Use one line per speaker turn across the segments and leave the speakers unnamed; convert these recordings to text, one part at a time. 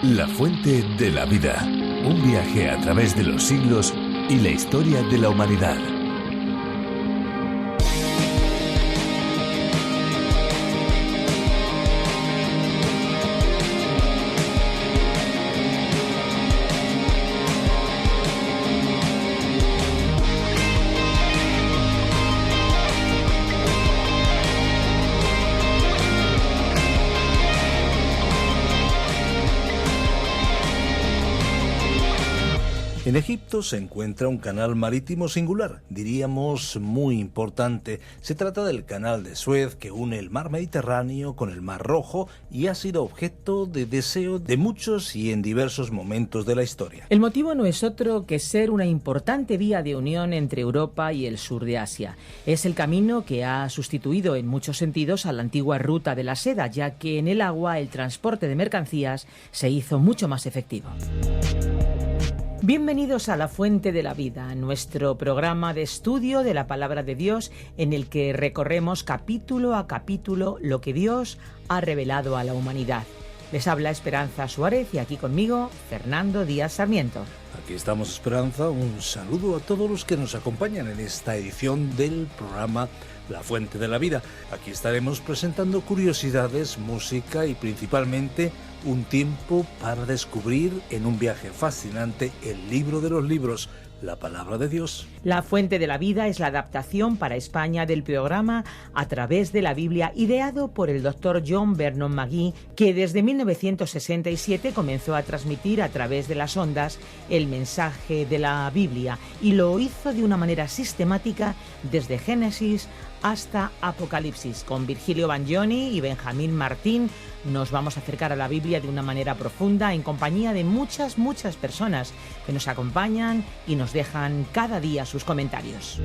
La fuente de la vida. Un viaje a través de los siglos y la historia de la humanidad.
En Egipto se encuentra un canal marítimo singular, diríamos muy importante. Se trata del Canal de Suez, que une el mar Mediterráneo con el Mar Rojo y ha sido objeto de deseo de muchos y en diversos momentos de la historia.
El motivo no es otro que ser una importante vía de unión entre Europa y el sur de Asia. Es el camino que ha sustituido en muchos sentidos a la antigua ruta de la seda, ya que en el agua el transporte de mercancías se hizo mucho más efectivo. Bienvenidos a La Fuente de la Vida, nuestro programa de estudio de la Palabra de Dios en el que recorremos capítulo a capítulo lo que Dios ha revelado a la humanidad. Les habla Esperanza Suárez y aquí conmigo Fernando Díaz Sarmiento.
Aquí estamos, Esperanza. Un saludo a todos los que nos acompañan en esta edición del programa La Fuente de la Vida. Aquí estaremos presentando curiosidades, música y principalmente un tiempo para descubrir en un viaje fascinante el libro de los libros, la Palabra de Dios.
La Fuente de la Vida es la adaptación para España del programa A través de la Biblia, ideado por el Dr. John Vernon McGee, que desde 1967 comenzó a transmitir a través de las ondas el mensaje de la Biblia y lo hizo de una manera sistemática desde Génesis hasta Apocalipsis. Con Virgilio Bagnoni y Benjamín Martín nos vamos a acercar a la Biblia de una manera profunda en compañía de muchas personas que nos acompañan y nos dejan cada día sus comentarios.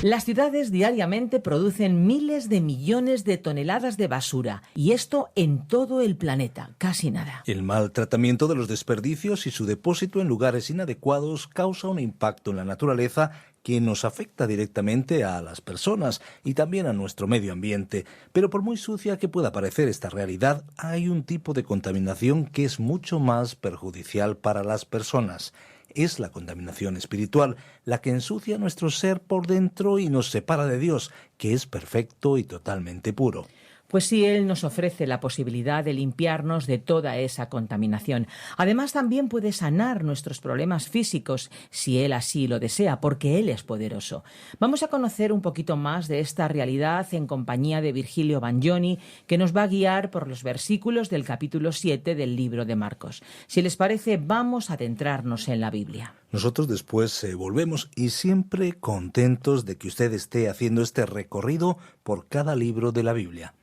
Las ciudades diariamente producen miles de millones de toneladas de basura, y esto en todo el planeta, casi nada.
El mal tratamiento de los desperdicios y su depósito en lugares inadecuados causa un impacto en la naturaleza que nos afecta directamente a las personas y también a nuestro medio ambiente. Pero por muy sucia que pueda parecer esta realidad, hay un tipo de contaminación que es mucho más perjudicial para las personas. Es la contaminación espiritual, la que ensucia nuestro ser por dentro y nos separa de Dios, que es perfecto y totalmente puro.
Pues sí, Él nos ofrece la posibilidad de limpiarnos de toda esa contaminación. Además, también puede sanar nuestros problemas físicos, si Él así lo desea, porque Él es poderoso. Vamos a conocer un poquito más de esta realidad en compañía de Virgilio Bagnoni, que nos va a guiar por los versículos del capítulo 7 del libro de Marcos. Si les parece, vamos a adentrarnos en la Biblia.
Nosotros después volvemos y siempre contentos de que usted esté haciendo este recorrido por cada libro de la Biblia.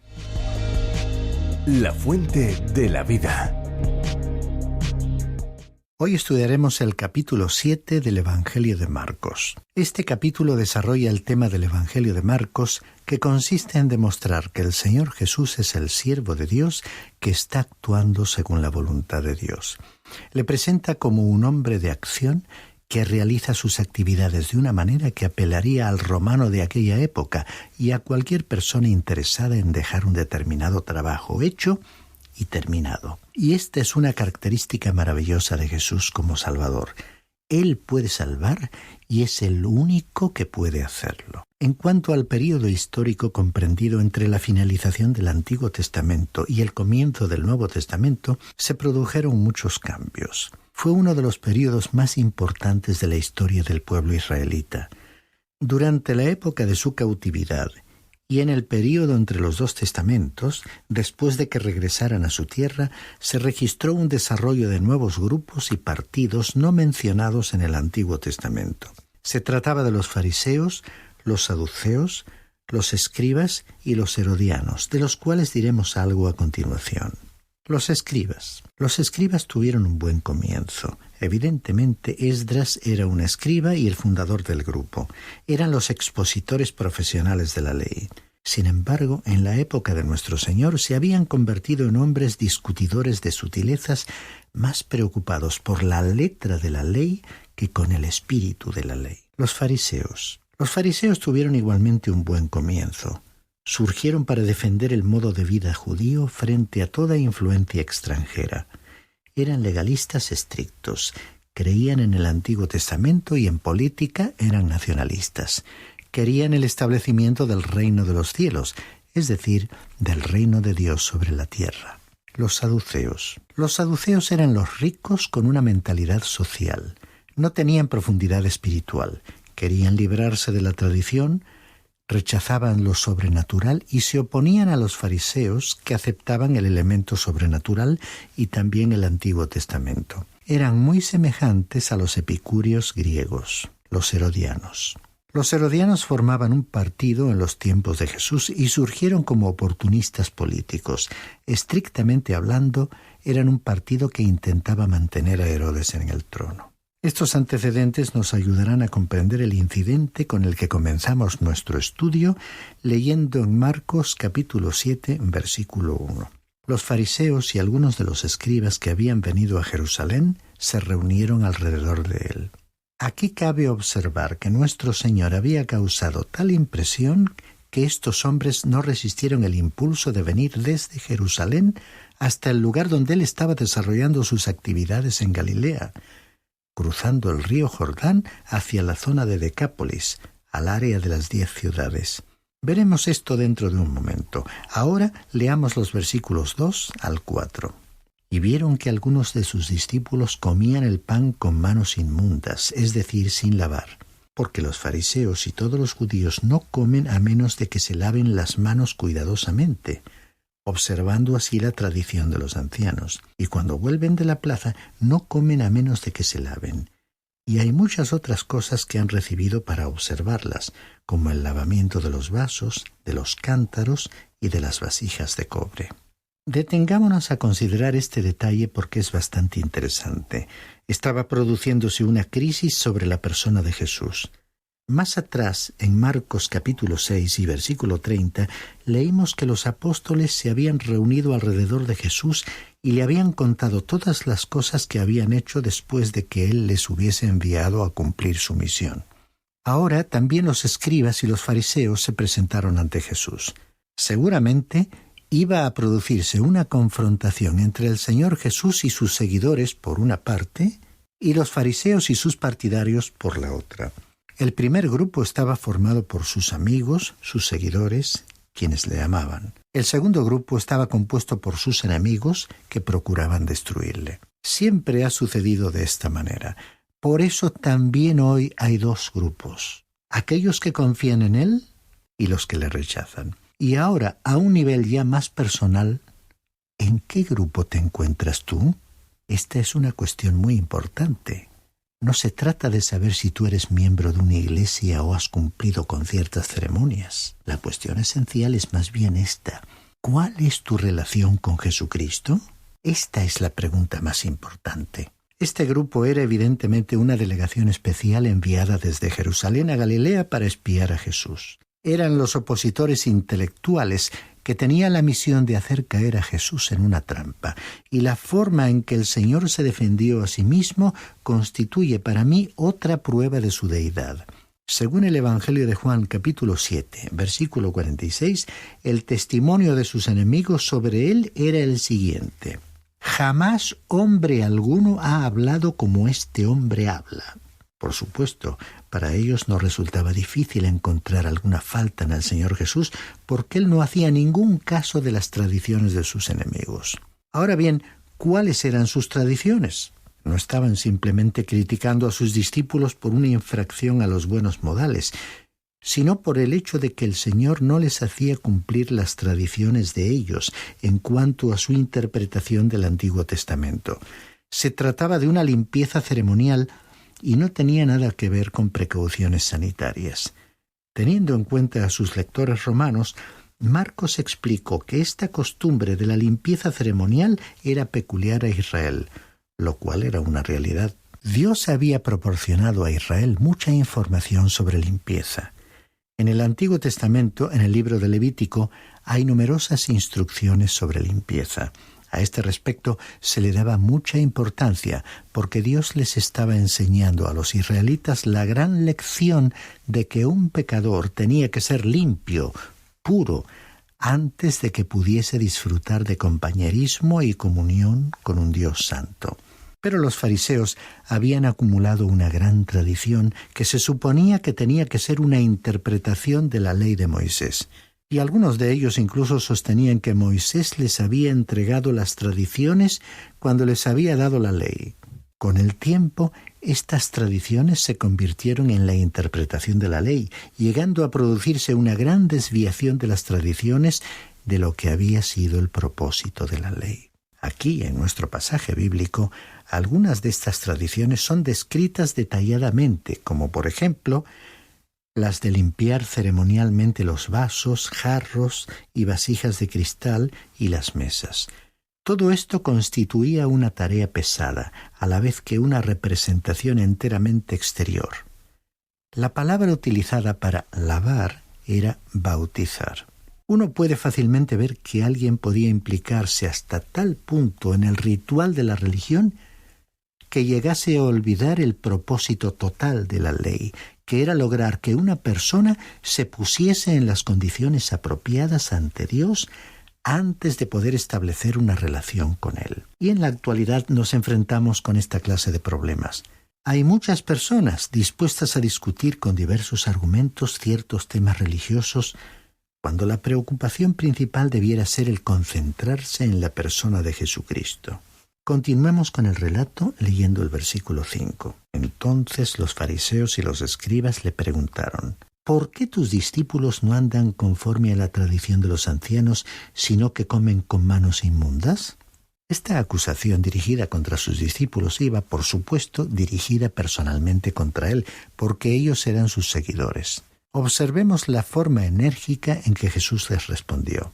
La Fuente de la Vida.
Hoy estudiaremos el capítulo 7 del Evangelio de Marcos. Este capítulo desarrolla el tema del Evangelio de Marcos, que consiste en demostrar que el Señor Jesús es el siervo de Dios que está actuando según la voluntad de Dios. Le presenta como un hombre de acción que realiza sus actividades de una manera que apelaría al romano de aquella época y a cualquier persona interesada en dejar un determinado trabajo hecho y terminado. Y esta es una característica maravillosa de Jesús como Salvador. Él puede salvar y es el único que puede hacerlo. En cuanto al período histórico comprendido entre la finalización del Antiguo Testamento y el comienzo del Nuevo Testamento, se produjeron muchos cambios. Fue uno de los períodos más importantes de la historia del pueblo israelita. Durante la época de su cautividad y en el período entre los dos testamentos, después de que regresaran a su tierra, se registró un desarrollo de nuevos grupos y partidos no mencionados en el Antiguo Testamento. Se trataba de los fariseos, los saduceos, los escribas y los herodianos, de los cuales diremos algo a continuación. Los escribas. Los escribas tuvieron un buen comienzo. Evidentemente, Esdras era un escriba y el fundador del grupo. Eran los expositores profesionales de la ley. Sin embargo, en la época de nuestro Señor se habían convertido en hombres discutidores de sutilezas, más preocupados por la letra de la ley que con el espíritu de la ley. Los fariseos. Los fariseos tuvieron igualmente un buen comienzo. Surgieron para defender el modo de vida judío frente a toda influencia extranjera. Eran legalistas estrictos, creían en el Antiguo Testamento y en política eran nacionalistas. Querían el establecimiento del reino de los cielos, es decir, del reino de Dios sobre la tierra. Los saduceos. Los saduceos eran los ricos con una mentalidad social. No tenían profundidad espiritual. Querían librarse de la tradición, rechazaban lo sobrenatural y se oponían a los fariseos, que aceptaban el elemento sobrenatural y también el Antiguo Testamento. Eran muy semejantes a los epicúreos griegos, los herodianos. Los herodianos formaban un partido en los tiempos de Jesús y surgieron como oportunistas políticos. Estrictamente hablando, eran un partido que intentaba mantener a Herodes en el trono. Estos antecedentes nos ayudarán a comprender el incidente con el que comenzamos nuestro estudio leyendo en Marcos capítulo 7, versículo 1. Los fariseos y algunos de los escribas que habían venido a Jerusalén se reunieron alrededor de él. Aquí cabe observar que nuestro Señor había causado tal impresión que estos hombres no resistieron el impulso de venir desde Jerusalén hasta el lugar donde él estaba desarrollando sus actividades en Galilea, cruzando el río Jordán hacia la zona de Decápolis, al área de las 10 ciudades. Veremos esto dentro de un momento. Ahora leamos los versículos 2 al 4. Y vieron que algunos de sus discípulos comían el pan con manos inmundas, es decir, sin lavar, porque los fariseos y todos los judíos no comen a menos de que se laven las manos cuidadosamente, observando así la tradición de los ancianos. Y cuando vuelven de la plaza, no comen a menos de que se laven. Y hay muchas otras cosas que han recibido para observarlas, como el lavamiento de los vasos, de los cántaros y de las vasijas de cobre. Detengámonos a considerar este detalle porque es bastante interesante. Estaba produciéndose una crisis sobre la persona de Jesús. Más atrás, en Marcos capítulo 6 y versículo 30, leímos que los apóstoles se habían reunido alrededor de Jesús y le habían contado todas las cosas que habían hecho después de que él les hubiese enviado a cumplir su misión. Ahora también los escribas y los fariseos se presentaron ante Jesús. Seguramente iba a producirse una confrontación entre el Señor Jesús y sus seguidores por una parte y los fariseos y sus partidarios por la otra. El primer grupo estaba formado por sus amigos, sus seguidores, quienes le amaban. El segundo grupo estaba compuesto por sus enemigos, que procuraban destruirle. Siempre ha sucedido de esta manera. Por eso también hoy hay dos grupos: aquellos que confían en él y los que le rechazan. Y ahora, a un nivel ya más personal, ¿en qué grupo te encuentras tú? Esta es una cuestión muy importante. No se trata de saber si tú eres miembro de una iglesia o has cumplido con ciertas ceremonias. La cuestión esencial es más bien esta: ¿cuál es tu relación con Jesucristo? Esta es la pregunta más importante. Este grupo era evidentemente una delegación especial enviada desde Jerusalén a Galilea para espiar a Jesús. Eran los opositores intelectuales que tenían la misión de hacer caer a Jesús en una trampa, y la forma en que el Señor se defendió a sí mismo constituye para mí otra prueba de su deidad. Según el Evangelio de Juan capítulo 7, versículo 46, el testimonio de sus enemigos sobre él era el siguiente: jamás hombre alguno ha hablado como este hombre habla. Por supuesto, para ellos no resultaba difícil encontrar alguna falta en el Señor Jesús, porque él no hacía ningún caso de las tradiciones de sus enemigos. Ahora bien, ¿cuáles eran sus tradiciones? No estaban simplemente criticando a sus discípulos por una infracción a los buenos modales, sino por el hecho de que el Señor no les hacía cumplir las tradiciones de ellos en cuanto a su interpretación del Antiguo Testamento. Se trataba de una limpieza ceremonial y no tenía nada que ver con precauciones sanitarias. Teniendo en cuenta a sus lectores romanos, Marcos explicó que esta costumbre de la limpieza ceremonial era peculiar a Israel, lo cual era una realidad. Dios había proporcionado a Israel mucha información sobre limpieza. En el Antiguo Testamento, en el libro de Levítico, hay numerosas instrucciones sobre limpieza. A este respecto se le daba mucha importancia porque Dios les estaba enseñando a los israelitas la gran lección de que un pecador tenía que ser limpio, puro, antes de que pudiese disfrutar de compañerismo y comunión con un Dios santo. Pero los fariseos habían acumulado una gran tradición que se suponía que tenía que ser una interpretación de la ley de Moisés. Y algunos de ellos incluso sostenían que Moisés les había entregado las tradiciones cuando les había dado la ley. Con el tiempo, estas tradiciones se convirtieron en la interpretación de la ley, llegando a producirse una gran desviación de las tradiciones de lo que había sido el propósito de la ley. Aquí, en nuestro pasaje bíblico, algunas de estas tradiciones son descritas detalladamente, como por ejemplo, las de limpiar ceremonialmente los vasos, jarros y vasijas de cristal y las mesas. Todo esto constituía una tarea pesada, a la vez que una representación enteramente exterior. La palabra utilizada para lavar era bautizar. Uno puede fácilmente ver que alguien podía implicarse hasta tal punto en el ritual de la religión que llegase a olvidar el propósito total de la ley, que era lograr que una persona se pusiese en las condiciones apropiadas ante Dios antes de poder establecer una relación con Él. Y en la actualidad nos enfrentamos con esta clase de problemas. Hay muchas personas dispuestas a discutir con diversos argumentos ciertos temas religiosos, cuando la preocupación principal debiera ser el concentrarse en la persona de Jesucristo. Continuemos con el relato leyendo el versículo 5. Entonces los fariseos y los escribas le preguntaron: ¿por qué tus discípulos no andan conforme a la tradición de los ancianos, sino que comen con manos inmundas? Esta acusación dirigida contra sus discípulos iba, por supuesto, dirigida personalmente contra él, porque ellos eran sus seguidores. Observemos la forma enérgica en que Jesús les respondió.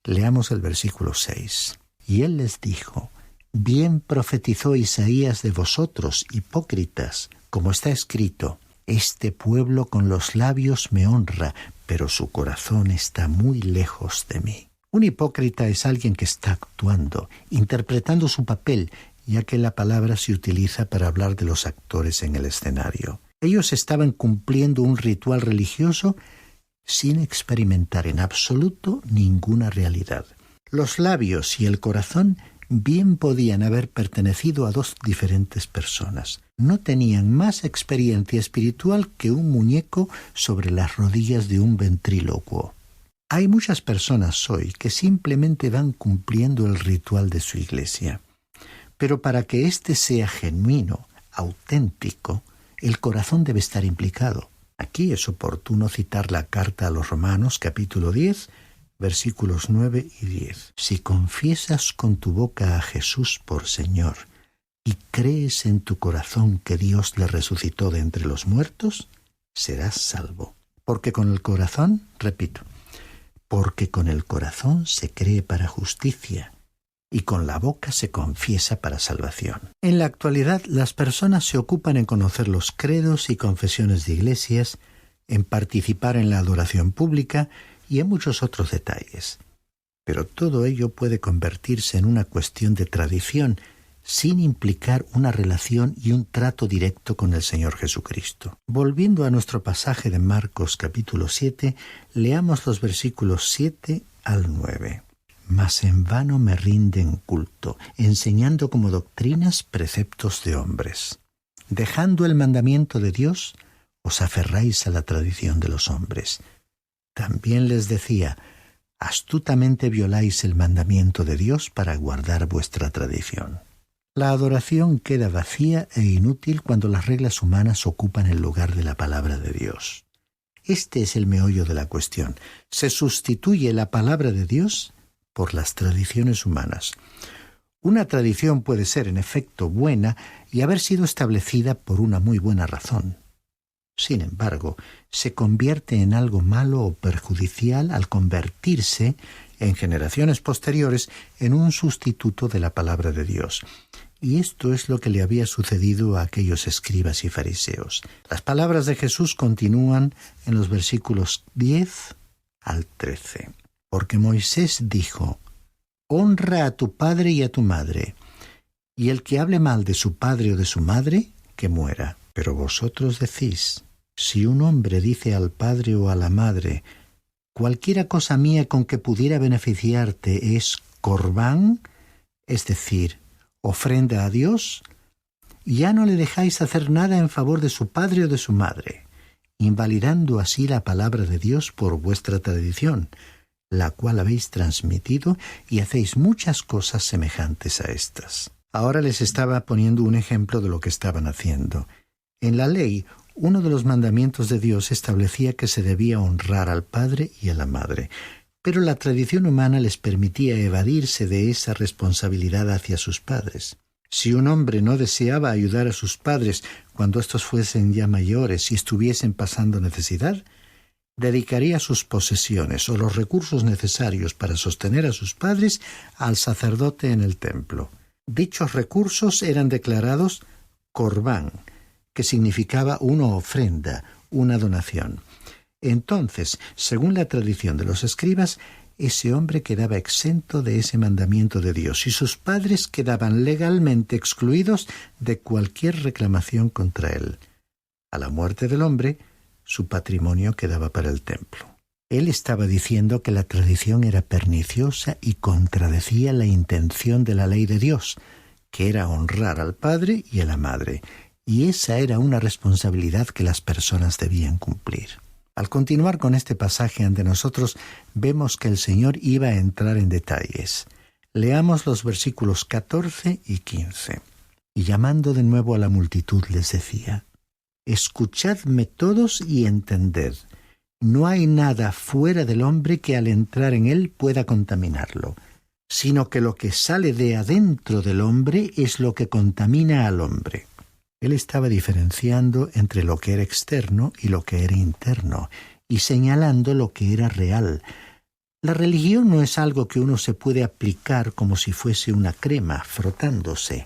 Leamos el versículo 6. Y él les dijo: bien profetizó Isaías de vosotros, hipócritas, como está escrito: este pueblo con los labios me honra, pero su corazón está muy lejos de mí. Un hipócrita es alguien que está actuando, interpretando su papel, ya que la palabra se utiliza para hablar de los actores en el escenario. Ellos estaban cumpliendo un ritual religioso sin experimentar en absoluto ninguna realidad. Los labios y el corazón bien podían haber pertenecido a dos diferentes personas. No tenían más experiencia espiritual que un muñeco sobre las rodillas de un ventrílocuo. Hay muchas personas hoy que simplemente van cumpliendo el ritual de su iglesia. Pero para que éste sea genuino, auténtico, el corazón debe estar implicado. Aquí es oportuno citar la carta a los Romanos, capítulo 10, versículos 9 y 10. Si confiesas con tu boca a Jesús por Señor y crees en tu corazón que Dios le resucitó de entre los muertos, serás salvo. Porque con el corazón, repito, porque con el corazón se cree para justicia y con la boca se confiesa para salvación. En la actualidad, las personas se ocupan en conocer los credos y confesiones de iglesias, en participar en la adoración pública y en muchos otros detalles. Pero todo ello puede convertirse en una cuestión de tradición, sin implicar una relación y un trato directo con el Señor Jesucristo. Volviendo a nuestro pasaje de Marcos capítulo 7, leamos los versículos 7 al 9. Mas en vano me rinden culto, enseñando como doctrinas preceptos de hombres. Dejando el mandamiento de Dios, os aferráis a la tradición de los hombres. También les decía: astutamente violáis el mandamiento de Dios para guardar vuestra tradición. La adoración queda vacía e inútil cuando las reglas humanas ocupan el lugar de la palabra de Dios. Este es el meollo de la cuestión. Se sustituye la palabra de Dios por las tradiciones humanas. Una tradición puede ser, en efecto, buena y haber sido establecida por una muy buena razón. Sin embargo, se convierte en algo malo o perjudicial al convertirse, en generaciones posteriores, en un sustituto de la palabra de Dios. Y esto es lo que le había sucedido a aquellos escribas y fariseos. Las palabras de Jesús continúan en los versículos 10 al 13. Porque Moisés dijo: honra a tu padre y a tu madre, y el que hable mal de su padre o de su madre, que muera. Pero vosotros decís: si un hombre dice al padre o a la madre, cualquiera cosa mía con que pudiera beneficiarte es corbán, es decir, ofrenda a Dios, ya no le dejáis hacer nada en favor de su padre o de su madre, invalidando así la palabra de Dios por vuestra tradición, la cual habéis transmitido, y hacéis muchas cosas semejantes a estas. Ahora les estaba poniendo un ejemplo de lo que estaban haciendo. En la ley, uno de los mandamientos de Dios establecía que se debía honrar al padre y a la madre, pero la tradición humana les permitía evadirse de esa responsabilidad hacia sus padres. Si un hombre no deseaba ayudar a sus padres cuando éstos fuesen ya mayores y estuviesen pasando necesidad, dedicaría sus posesiones o los recursos necesarios para sostener a sus padres al sacerdote en el templo. Dichos recursos eran declarados corbán, que significaba una ofrenda, una donación. Entonces, según la tradición de los escribas, ese hombre quedaba exento de ese mandamiento de Dios y sus padres quedaban legalmente excluidos de cualquier reclamación contra él. A la muerte del hombre, su patrimonio quedaba para el templo. Él estaba diciendo que la tradición era perniciosa y contradecía la intención de la ley de Dios, que era honrar al padre y a la madre, y esa era una responsabilidad que las personas debían cumplir. Al continuar con este pasaje ante nosotros, vemos que el Señor iba a entrar en detalles. Leamos los versículos 14 y 15. Y llamando de nuevo a la multitud les decía: «Escuchadme todos y entended. No hay nada fuera del hombre que al entrar en él pueda contaminarlo, sino que lo que sale de adentro del hombre es lo que contamina al hombre». Él estaba diferenciando entre lo que era externo y lo que era interno, y señalando lo que era real. La religión no es algo que uno se puede aplicar como si fuese una crema, frotándose.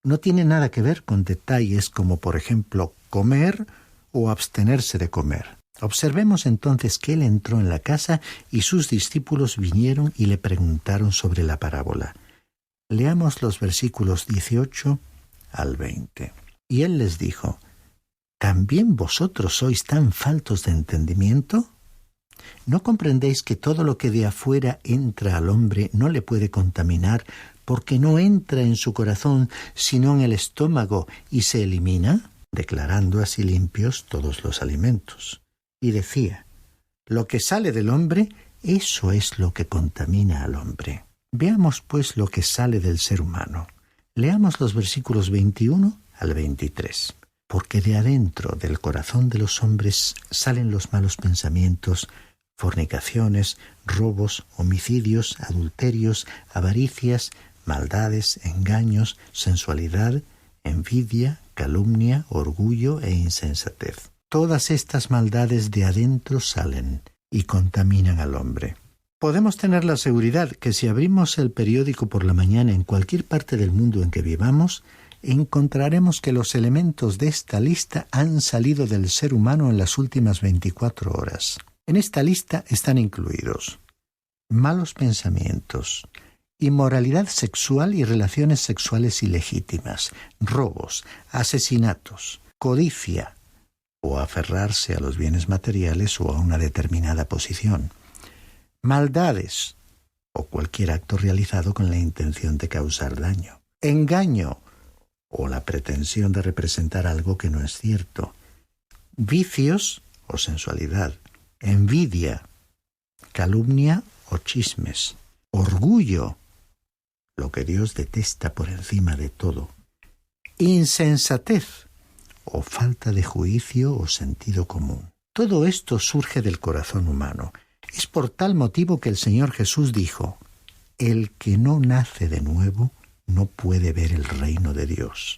No tiene nada que ver con detalles como, por ejemplo, comer o abstenerse de comer. Observemos entonces que él entró en la casa y sus discípulos vinieron y le preguntaron sobre la parábola. Leamos los versículos 18 al 20. Y él les dijo: ¿También vosotros sois tan faltos de entendimiento? ¿No comprendéis que todo lo que de afuera entra al hombre no le puede contaminar, porque no entra en su corazón, sino en el estómago, y se elimina? Declarando así limpios todos los alimentos. Y decía: lo que sale del hombre, eso es lo que contamina al hombre. Veamos pues lo que sale del ser humano. Leamos los versículos 21 al 23. Porque de adentro del corazón de los hombres salen los malos pensamientos, fornicaciones, robos, homicidios, adulterios, avaricias, maldades, engaños, sensualidad, envidia, calumnia, orgullo e insensatez. Todas estas maldades de adentro salen y contaminan al hombre. Podemos tener la seguridad que si abrimos el periódico por la mañana en cualquier parte del mundo en que vivamos, encontraremos que los elementos de esta lista han salido del ser humano en las últimas 24 horas. En esta lista están incluidos malos pensamientos, inmoralidad sexual y relaciones sexuales ilegítimas, robos, asesinatos, codicia o aferrarse a los bienes materiales o a una determinada posición, maldades o cualquier acto realizado con la intención de causar daño, engaño o la pretensión de representar algo que no es cierto, vicios o sensualidad, envidia, calumnia o chismes, orgullo, lo que Dios detesta por encima de todo, insensatez o falta de juicio o sentido común. Todo esto surge del corazón humano. Es por tal motivo que el Señor Jesús dijo: el que no nace de nuevo no puede ver el reino de Dios.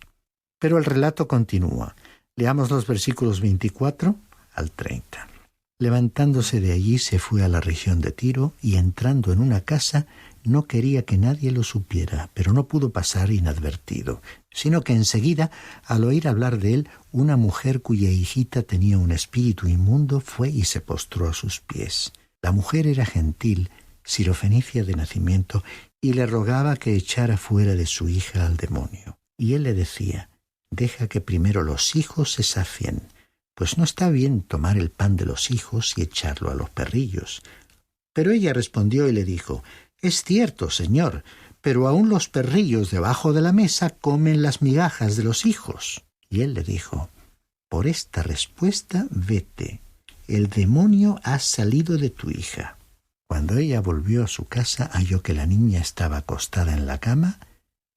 Pero el relato continúa. Leamos los versículos 24 al 30. Levantándose de allí se fue a la región de Tiro y entrando en una casa no quería que nadie lo supiera, pero no pudo pasar inadvertido, sino que enseguida, al oír hablar de él, una mujer cuya hijita tenía un espíritu inmundo fue y se postró a sus pies. La mujer era gentil, sirofenicia de nacimiento, y le rogaba que echara fuera de su hija al demonio. Y él le decía: deja que primero los hijos se sacien, pues no está bien tomar el pan de los hijos y echarlo a los perrillos. Pero ella respondió y le dijo: «Es cierto, Señor, pero aún los perrillos debajo de la mesa comen las migajas de los hijos». Y él le dijo: «Por esta respuesta vete, el demonio ha salido de tu hija». Cuando ella volvió a su casa, halló que la niña estaba acostada en la cama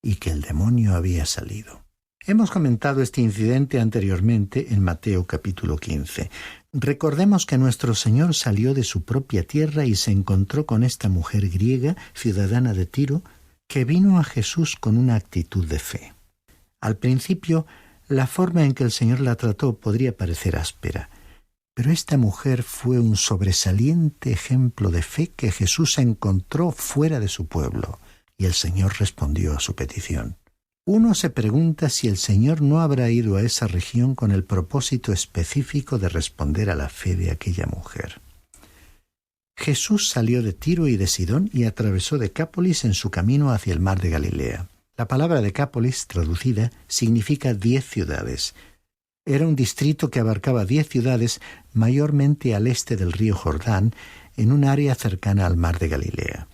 y que el demonio había salido. Hemos comentado este incidente anteriormente en Mateo capítulo 15. Recordemos que nuestro Señor salió de su propia tierra y se encontró con esta mujer griega, ciudadana de Tiro, que vino a Jesús con una actitud de fe. Al principio, la forma en que el Señor la trató podría parecer áspera, pero esta mujer fue un sobresaliente ejemplo de fe que Jesús encontró fuera de su pueblo, y el Señor respondió a su petición. Uno se pregunta si el Señor no habrá ido a esa región con el propósito específico de responder a la fe de aquella mujer. Jesús salió de Tiro y de Sidón y atravesó Decápolis en su camino hacia el mar de Galilea. La palabra Decápolis, traducida, significa 10 ciudades. Era un distrito que abarcaba 10 ciudades, mayormente al este del río Jordán, en un área cercana al mar de Galilea.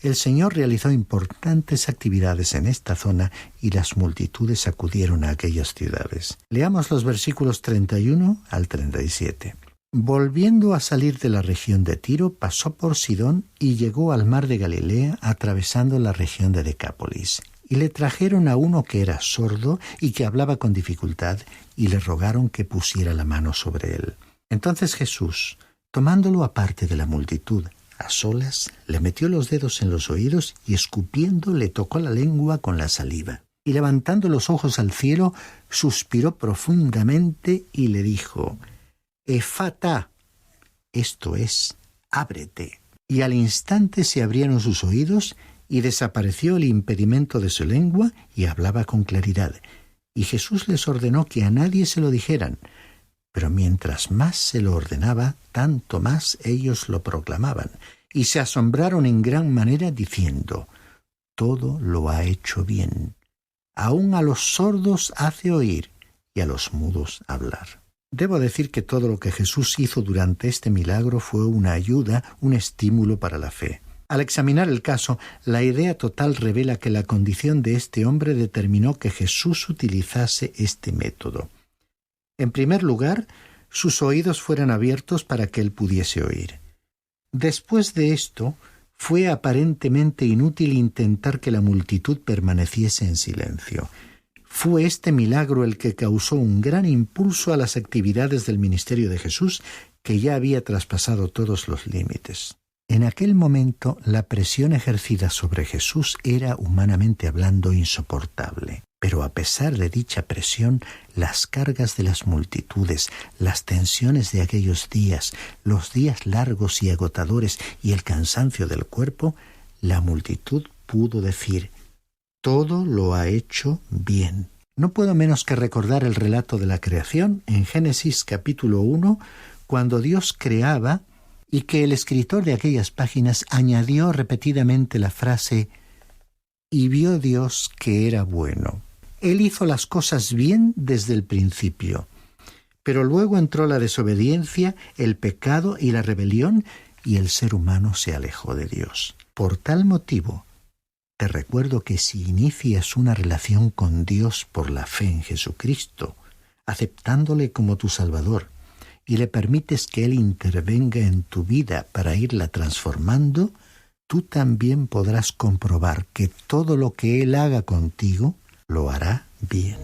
El Señor realizó importantes actividades en esta zona y las multitudes acudieron a aquellas ciudades. Leamos los versículos 31 al 37. Volviendo a salir de la región de Tiro, pasó por Sidón y llegó al mar de Galilea, atravesando la región de Decápolis. Y le trajeron a uno que era sordo y que hablaba con dificultad, y le rogaron que pusiera la mano sobre él. Entonces Jesús, tomándolo aparte de la multitud, a solas, le metió los dedos en los oídos y escupiendo le tocó la lengua con la saliva. Y levantando los ojos al cielo, suspiró profundamente y le dijo: «Efata», esto es, ábrete. Y al instante se abrieron sus oídos y desapareció el impedimento de su lengua y hablaba con claridad. Y Jesús les ordenó que a nadie se lo dijeran. Pero mientras más se lo ordenaba, tanto más ellos lo proclamaban, y se asombraron en gran manera diciendo: «Todo lo ha hecho bien. Aún a los sordos hace oír y a los mudos hablar». Debo decir que todo lo que Jesús hizo durante este milagro fue una ayuda, un estímulo para la fe. Al examinar el caso, la idea total revela que la condición de este hombre determinó que Jesús utilizase este método. En primer lugar, sus oídos fueron abiertos para que él pudiese oír. Después de esto, fue aparentemente inútil intentar que la multitud permaneciese en silencio. Fue este milagro el que causó un gran impulso a las actividades del ministerio de Jesús, que ya había traspasado todos los límites. En aquel momento, la presión ejercida sobre Jesús era, humanamente hablando, insoportable. Pero a pesar de dicha presión, las cargas de las multitudes, las tensiones de aquellos días, los días largos y agotadores y el cansancio del cuerpo, la multitud pudo decir: «Todo lo ha hecho bien». No puedo menos que recordar el relato de la creación en Génesis capítulo 1, cuando Dios creaba, y que el escritor de aquellas páginas añadió repetidamente la frase: «Y vio Dios que era bueno». Él hizo las cosas bien desde el principio, pero luego entró la desobediencia, el pecado y la rebelión, y el ser humano se alejó de Dios. Por tal motivo, te recuerdo que si inicias una relación con Dios por la fe en Jesucristo, aceptándole como tu Salvador, y le permites que Él intervenga en tu vida para irla transformando, tú también podrás comprobar que todo lo que Él haga contigo lo hará bien.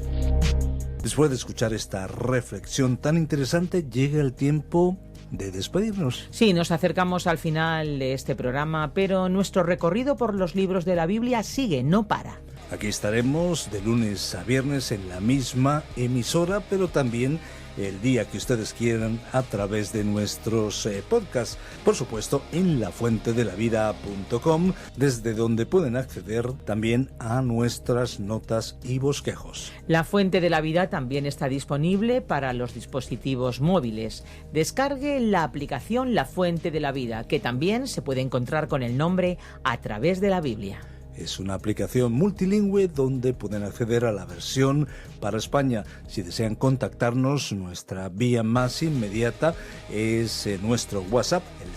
Después de escuchar esta reflexión tan interesante, llega el tiempo de despedirnos.
Sí, nos acercamos al final de este programa, pero nuestro recorrido por los libros de la Biblia sigue, no para.
Aquí estaremos de lunes a viernes en la misma emisora, pero también el día que ustedes quieran a través de nuestros podcasts, por supuesto en lafuentedelavida.com, desde donde pueden acceder también a nuestras notas y bosquejos.
La Fuente de la Vida también está disponible para los dispositivos móviles. Descargue la aplicación La Fuente de la Vida, que también se puede encontrar con el nombre A Través de la Biblia.
Es una aplicación multilingüe donde pueden acceder a la versión para España. Si desean contactarnos, nuestra vía más inmediata es nuestro WhatsApp, el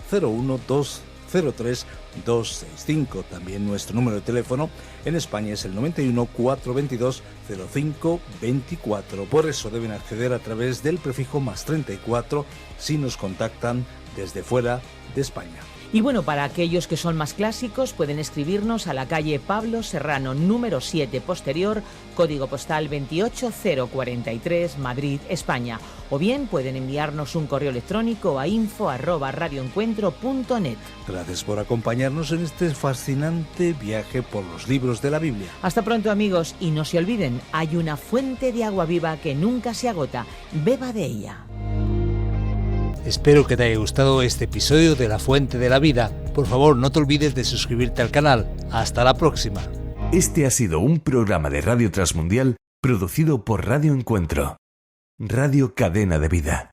601-203-265. También nuestro número de teléfono en España es el 91 422 0524. Por eso deben acceder a través del prefijo +34 si nos contactan desde fuera de España.
Y bueno, para aquellos que son más clásicos, pueden escribirnos a la calle Pablo Serrano, número 7 posterior, código postal 28043, Madrid, España. O bien pueden enviarnos un correo electrónico a info@radioencuentro.net.
Gracias por acompañarnos en este fascinante viaje por los libros de la Biblia.
Hasta pronto, amigos, y no se olviden, hay una fuente de agua viva que nunca se agota. Beba de ella.
Espero que te haya gustado este episodio de La Fuente de la Vida. Por favor, no te olvides de suscribirte al canal. Hasta la próxima.
Este ha sido un programa de Radio Transmundial producido por Radio Encuentro, Radio Cadena de Vida.